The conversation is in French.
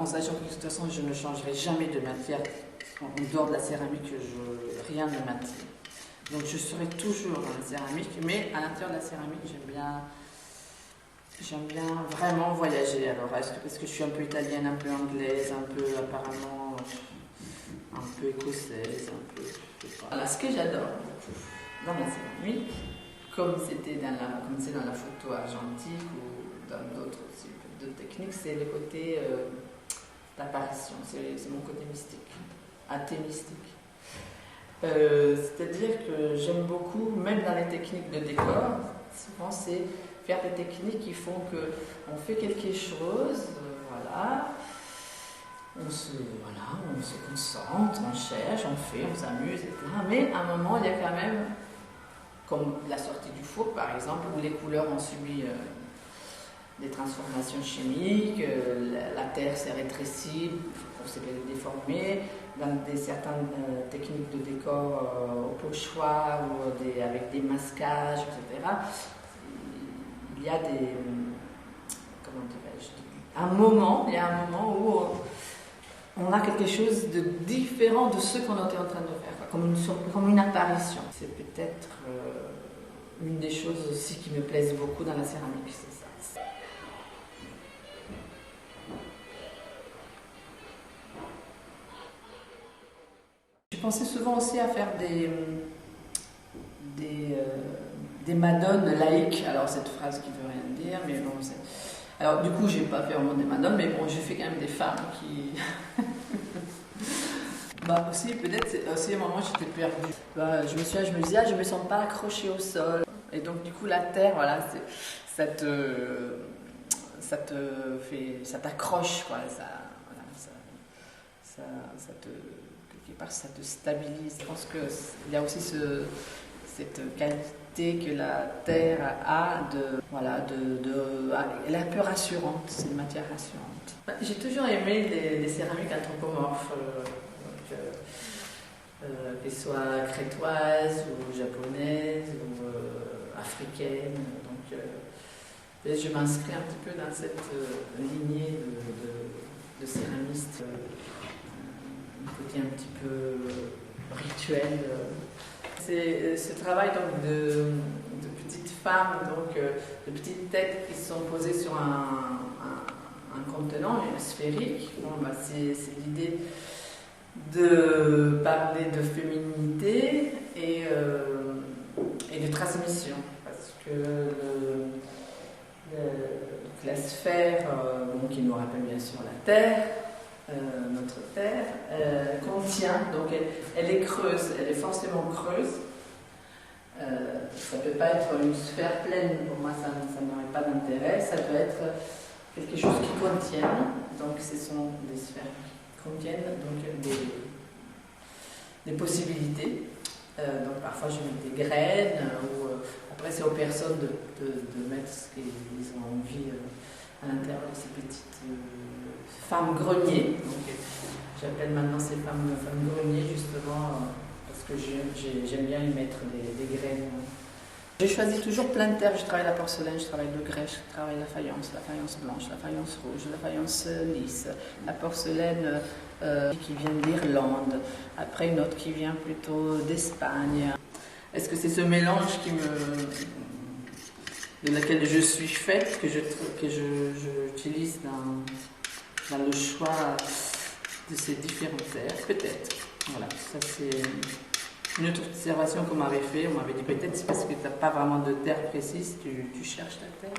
sachant que de toute façon je ne changerai jamais de matière en dehors de la céramique, rien ne m'attire. Donc je serai toujours dans la céramique, mais à l'intérieur de la céramique, j'aime bien vraiment voyager. Alors, est-ce que parce que je suis un peu italienne, un peu anglaise, un peu apparemment un peu écossaise, un peu. Voilà, ce que j'adore dans la céramique, comme c'est dans la photo argentique ou dans d'autres techniques, c'est le côté d'apparition, c'est mon côté mystique, athée mystique. C'est-à-dire que j'aime beaucoup, même dans les techniques de décor, souvent c'est faire des techniques qui font qu'on fait quelque chose, voilà, on se concentre, on cherche, on fait, on s'amuse, etc. Mais à un moment, il y a quand même, comme la sortie du four par exemple, où les couleurs ont subi des transformations chimiques, la terre s'est rétrécie, on s'est déformée, dans certaines techniques de décor au pochoir ou avec des masquages, etc. Il y a comment dirais-je, il y a un moment où on a quelque chose de différent de ce qu'on était en train de faire, comme une apparition. C'est peut-être une des choses aussi qui me plaisent beaucoup dans la céramique, c'est ça. Je pensais souvent aussi à faire des madones laïques. Alors cette phrase qui veut rien dire, mais bon, alors du coup j'ai pas fait vraiment des madones, mais bon j'ai fait quand même des femmes qui... bah aussi peut-être aussi à un moment j'étais perdue. Bah, je me disais je me sens pas accrochée au sol. Et donc du coup la terre, voilà, ça t'accroche quoi, ça te stabilise. Je pense qu'il y a aussi cette qualité que la terre a elle est un peu rassurante, c'est une matière rassurante. J'ai toujours aimé les céramiques anthropomorphes, qu'elles soient crétoises ou japonaises ou africaines. Donc, je m'inscris un petit peu dans cette lignée de céramistes. Côté un petit peu rituel. C'est ce travail donc de petites femmes, donc de petites têtes qui sont posées sur un contenant sphérique. Bon, bah, c'est l'idée de parler de féminité et de transmission, parce que la sphère, qui nous rappelle bien sûr la Terre, notre terre, contient, donc elle est creuse, elle est forcément creuse. Ça ne peut pas être une sphère pleine, pour moi ça n'aurait pas d'intérêt, ça doit être quelque chose qui contienne, donc ce sont des sphères qui contiennent donc des possibilités. Donc parfois je mets des graines, ou après c'est aux personnes de mettre ce qu'ils ont envie à l'intérieur de ces petites femmes greniers. J'appelle maintenant ces femmes greniers justement parce que j'aime bien y mettre des graines. Je choisis toujours plein de terres. Je travaille la porcelaine, je travaille le grès, je travaille la faïence blanche, la faïence rouge, la faïence lisse, la porcelaine qui vient d'Irlande, après une autre qui vient plutôt d'Espagne. Est-ce que c'est ce mélange de laquelle je suis faite que j'utilise dans le choix de ces différentes terres? Peut-être. Voilà, ça c'est une autre observation qu'on m'avait fait. On m'avait dit peut-être c'est parce que tu n'as pas vraiment de terre précise, tu cherches ta terre.